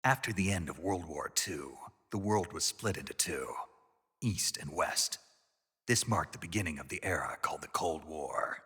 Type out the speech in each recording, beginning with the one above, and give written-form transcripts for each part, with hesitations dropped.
After the end of World War II, the world was split into two, East and West. This marked the beginning of the era called the Cold War.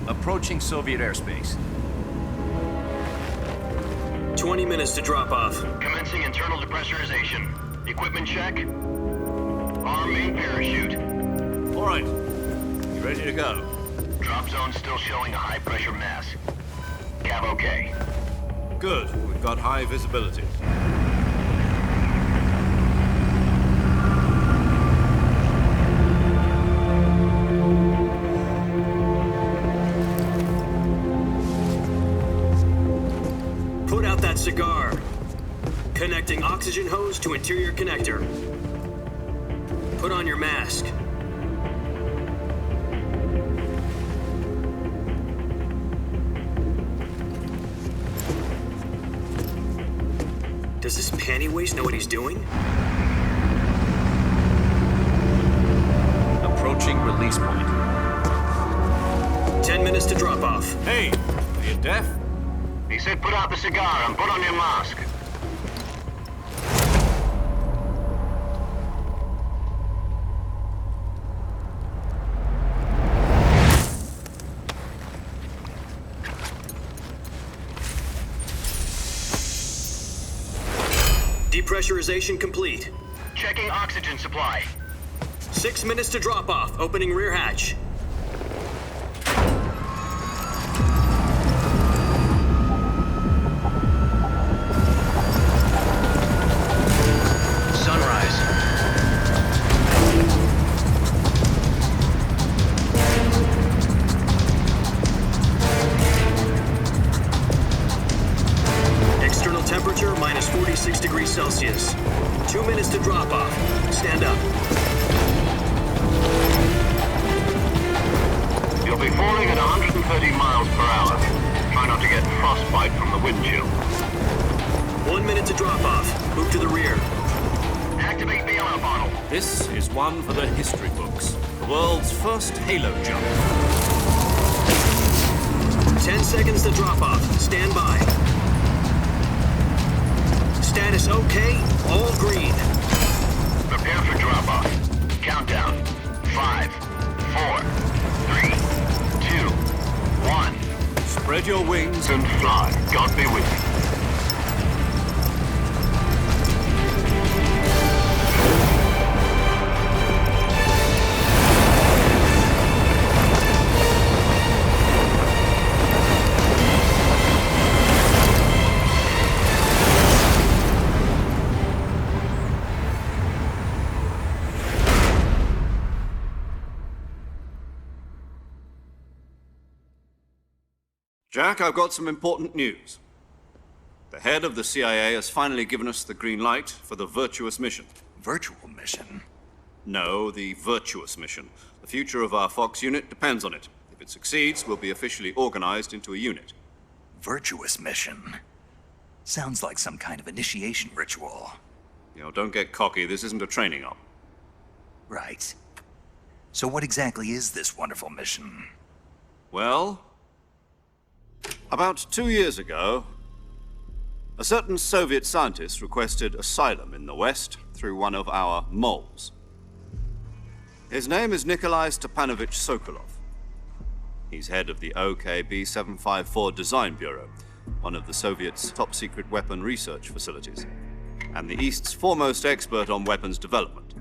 Approaching Soviet airspace. 20 minutes to drop off. Commencing internal depressurization. Equipment check. Arm main parachute. All right. You ready to go? Drop zone still showing a high pressure mass. Cav okay. Good. We've got high visibility. Put out that cigar. Connecting oxygen hose to interior connector. Put on your mask. Does this panty waste know what he's doing? Approaching release point. 10 minutes to drop off. Hey, are you deaf? He said put out the cigar and put on your mask. Depressurization complete. Checking oxygen supply. 6 minutes to drop off. Opening rear hatch. Sunrise. External temperature minus 46 degrees Celsius. 2 minutes to drop off. Stand up. You'll be falling at 130 miles per hour. Try not to get frostbite from the wind chill. 1 minute to drop off. Move to the rear. Activate bailout bottle. This is one for the history books. The world's first halo jump. 10 seconds to drop off. Stand by. Status okay. All green. Prepare for drop off. Countdown. 5, 4, 3, 2, 1. Spread your wings And fly. God be with you. Jack, I've got some important news. The head of the CIA has finally given us the green light for the virtuous mission. Virtual mission? No, the virtuous mission. The future of our Fox unit depends on it. If it succeeds, we'll be officially organized into a unit. Virtuous mission? Sounds like some kind of initiation ritual. You know, don't get cocky. This isn't a training op. Right. So what exactly is this wonderful mission? Well, about 2 years ago, a certain Soviet scientist requested asylum in the West through one of our moles. His name is Nikolai Stepanovich Sokolov. He's head of the OKB 754 Design Bureau, one of the Soviets' top-secret weapon research facilities, and the East's foremost expert on weapons development.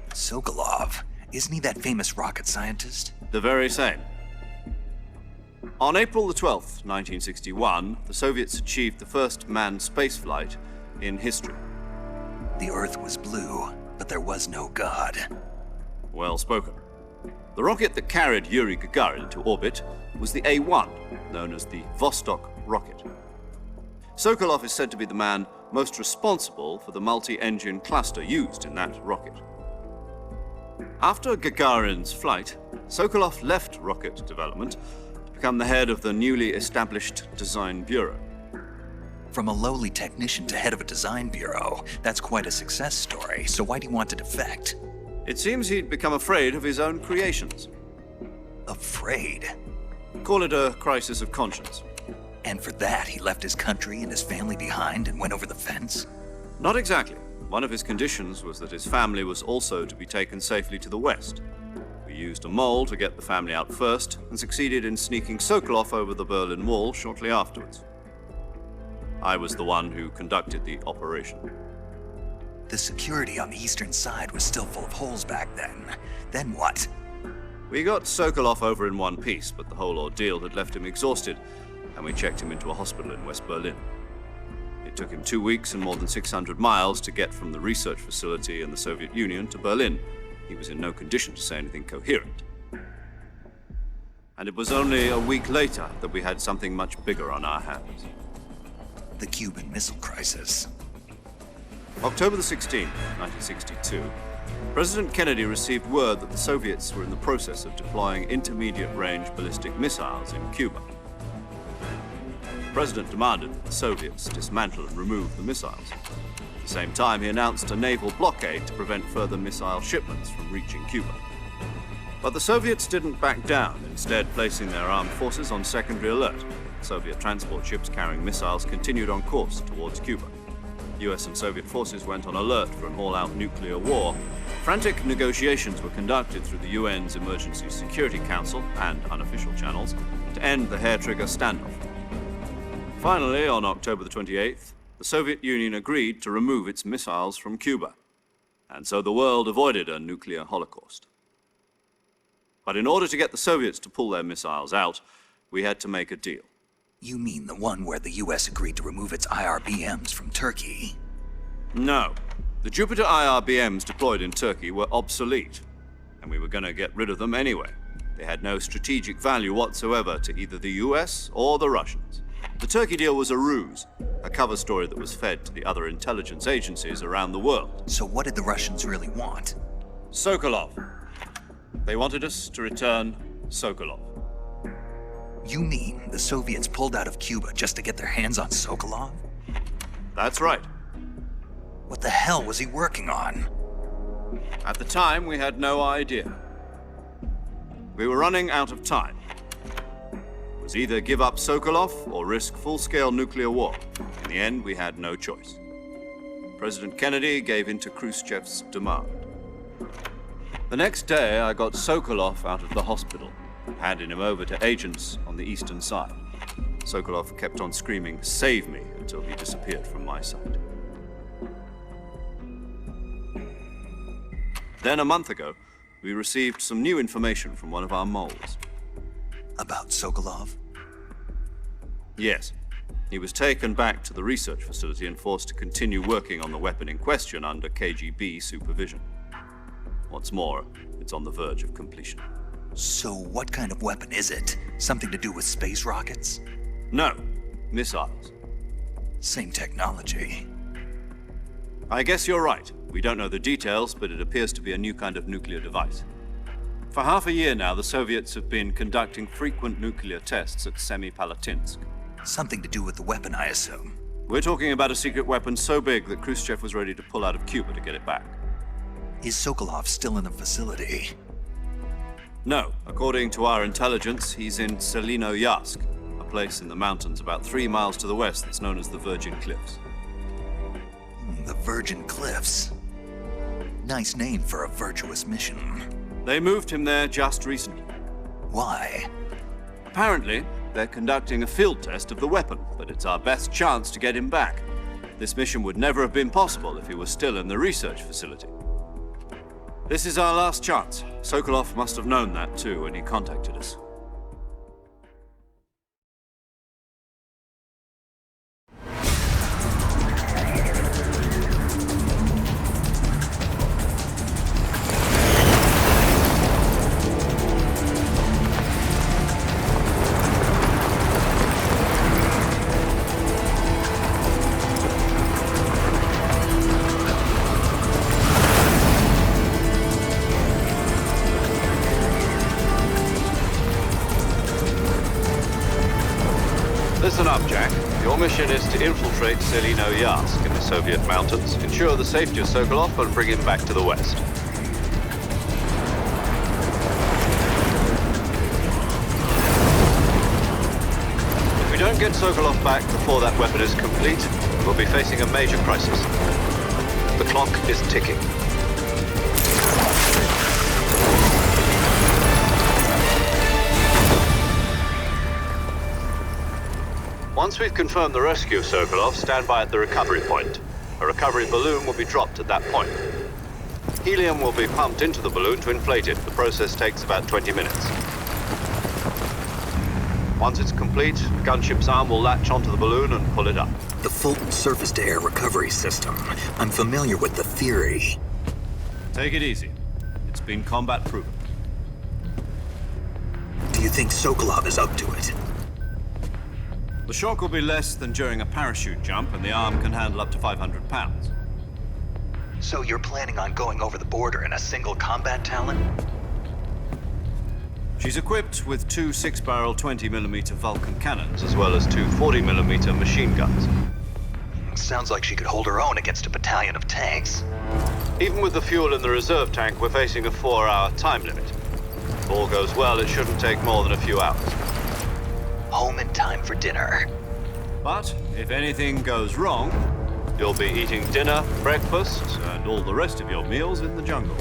Sokolov? Isn't he that famous rocket scientist? The very same. On April the 12th, 1961, the Soviets achieved the first manned spaceflight in history. The Earth was blue, but there was no God. Well spoken. The rocket that carried Yuri Gagarin to orbit was the A-1, known as the Vostok rocket. Sokolov is said to be the man most responsible for the multi-engine cluster used in that rocket. After Gagarin's flight, Sokolov left rocket development to become the head of the newly established Design Bureau. From a lowly technician to head of a design bureau, that's quite a success story, so why'd he want to defect? It seems he'd become afraid of his own creations. Afraid? Call it a crisis of conscience. And for that, he left his country and his family behind and went over the fence? Not exactly. One of his conditions was that his family was also to be taken safely to the West. We used a mole to get the family out first and succeeded in sneaking Sokolov over the Berlin Wall shortly afterwards. I was the one who conducted the operation. The security on the eastern side was still full of holes back then. Then what? We got Sokolov over in one piece, but the whole ordeal had left him exhausted, and we checked him into a hospital in West Berlin. It took him 2 weeks and more than 600 miles to get from the research facility in the Soviet Union to Berlin. He was in no condition to say anything coherent. And it was only a week later that we had something much bigger on our hands. The Cuban Missile Crisis. October the 16th, 1962, President Kennedy received word that the Soviets were in the process of deploying intermediate-range ballistic missiles in Cuba. The President demanded that the Soviets dismantle and remove the missiles. At the same time, he announced a naval blockade to prevent further missile shipments from reaching Cuba. But the Soviets didn't back down, instead placing their armed forces on secondary alert. Soviet transport ships carrying missiles continued on course towards Cuba. US and Soviet forces went on alert for an all-out nuclear war. Frantic negotiations were conducted through the UN's Emergency Security Council and unofficial channels to end the hair-trigger standoff. Finally, on October the 28th, the Soviet Union agreed to remove its missiles from Cuba, and so the world avoided a nuclear holocaust. But in order to get the Soviets to pull their missiles out, we had to make a deal. You mean the one where the US agreed to remove its IRBMs from Turkey? No. The Jupiter IRBMs deployed in Turkey were obsolete, and we were going to get rid of them anyway. They had no strategic value whatsoever to either the US or the Russians. The Turkey deal was a ruse, a cover story that was fed to the other intelligence agencies around the world. So what did the Russians really want? Sokolov. They wanted us to return Sokolov. You mean the Soviets pulled out of Cuba just to get their hands on Sokolov? That's right. What the hell was he working on? At the time, we had no idea. We were running out of time. It was either give up Sokolov or risk full-scale nuclear war. In the end, we had no choice. President Kennedy gave in to Khrushchev's demand. The next day, I got Sokolov out of the hospital, handing him over to agents on the eastern side. Sokolov kept on screaming, "Save me," until he disappeared from my sight. Then a month ago, we received some new information from one of our moles. About Sokolov? Yes. He was taken back to the research facility and forced to continue working on the weapon in question under KGB supervision. What's more, it's on the verge of completion. So what kind of weapon is it? Something to do with space rockets? No, missiles. Same technology. I guess you're right. We don't know the details, but it appears to be a new kind of nuclear device. For half a year now, the Soviets have been conducting frequent nuclear tests at Semipalatinsk. Something to do with the weapon, I assume. We're talking about a secret weapon so big that Khrushchev was ready to pull out of Cuba to get it back. Is Sokolov still in the facility? No, according to our intelligence, he's in Selinoyarsk, a place in the mountains about 3 miles to the west that's known as the Virgin Cliffs. The Virgin Cliffs. Nice name for a virtuous mission. They moved him there just recently. Why? Apparently, they're conducting a field test of the weapon, but it's our best chance to get him back. This mission would never have been possible if he was still in the research facility. This is our last chance. Sokolov must have known that too when he contacted us. Listen up, Jack. Your mission is to infiltrate Selinoyarsk in the Soviet mountains, ensure the safety of Sokolov, and bring him back to the west. If we don't get Sokolov back before that weapon is complete, we'll be facing a major crisis. The clock is ticking. Once we've confirmed the rescue of Sokolov, stand by at the recovery point. A recovery balloon will be dropped at that point. Helium will be pumped into the balloon to inflate it. The process takes about 20 minutes. Once it's complete, the gunship's arm will latch onto the balloon and pull it up. The Fulton surface-to-air recovery system. I'm familiar with the theory. Take it easy. It's been combat-proven. Do you think Sokolov is up to it? The shock will be less than during a parachute jump, and the arm can handle up to 500 pounds. So you're planning on going over the border in a single combat Talon? She's equipped with 2 6-barrel 20mm Vulcan cannons, as well as 2 40mm machine guns. Sounds like she could hold her own against a battalion of tanks. Even with the fuel in the reserve tank, we're facing a 4-hour time limit. If all goes well, it shouldn't take more than a few hours. Home in time for dinner. But if anything goes wrong, you'll be eating dinner, breakfast, and all the rest of your meals in the jungle.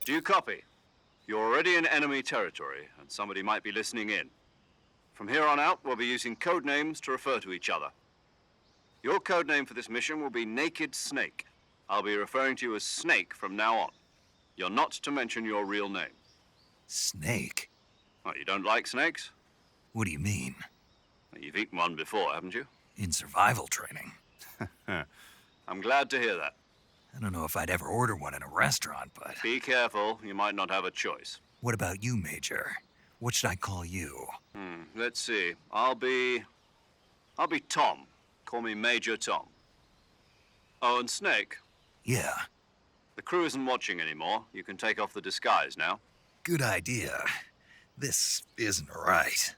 Do you copy? You're already in enemy territory, and somebody might be listening in. From here on out, we'll be using code names to refer to each other. Your code name for this mission will be Naked Snake. I'll be referring to you as Snake from now on. You're not to mention your real name. Snake? What, you don't like snakes? What do you mean? You've eaten one before, haven't you? In survival training? I'm glad to hear that. I don't know if I'd ever order one in a restaurant, but... Be careful, you might not have a choice. What about you, Major? What should I call you? Let's see. I'll be Tom. Call me Major Tom. Oh, and Snake, Yeah, the crew isn't watching anymore. You can take off the disguise now. good idea. This isn't right.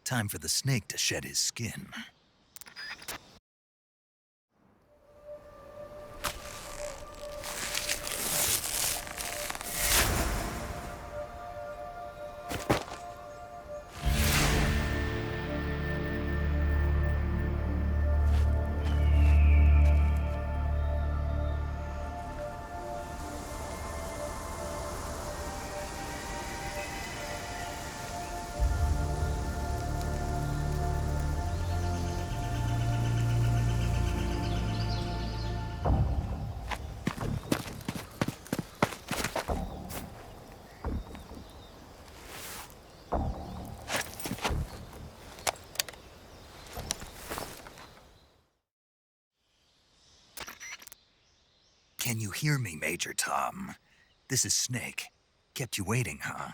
Time for the snake to shed his skin. Can you hear me, Major Tom? This is Snake. Kept you waiting, huh?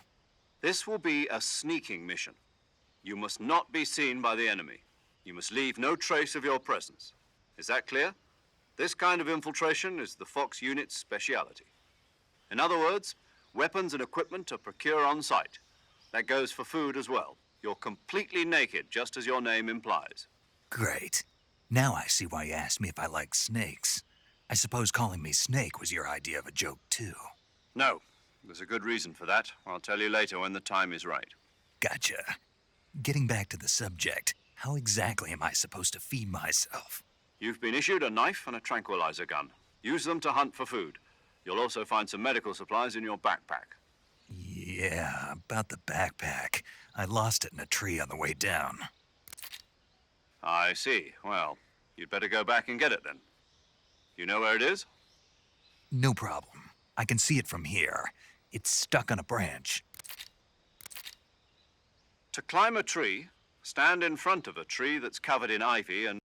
This will be a sneaking mission. You must not be seen by the enemy. You must leave no trace of your presence. Is that clear? This kind of infiltration is the Fox unit's speciality. In other words, weapons and equipment are procured on site. That goes for food as well. You're completely naked, just as your name implies. Great. Now I see why you asked me if I like snakes. I suppose calling me Snake was your idea of a joke, too. No, there's a good reason for that. I'll tell you later when the time is right. Gotcha. Getting back to the subject, how exactly am I supposed to feed myself? You've been issued a knife and a tranquilizer gun. Use them to hunt for food. You'll also find some medical supplies in your backpack. Yeah, about the backpack. I lost it in a tree on the way down. I see. Well, you'd better go back and get it then. You know where it is? No problem. I can see it from here. It's stuck on a branch. To climb a tree, stand in front of a tree that's covered in ivy and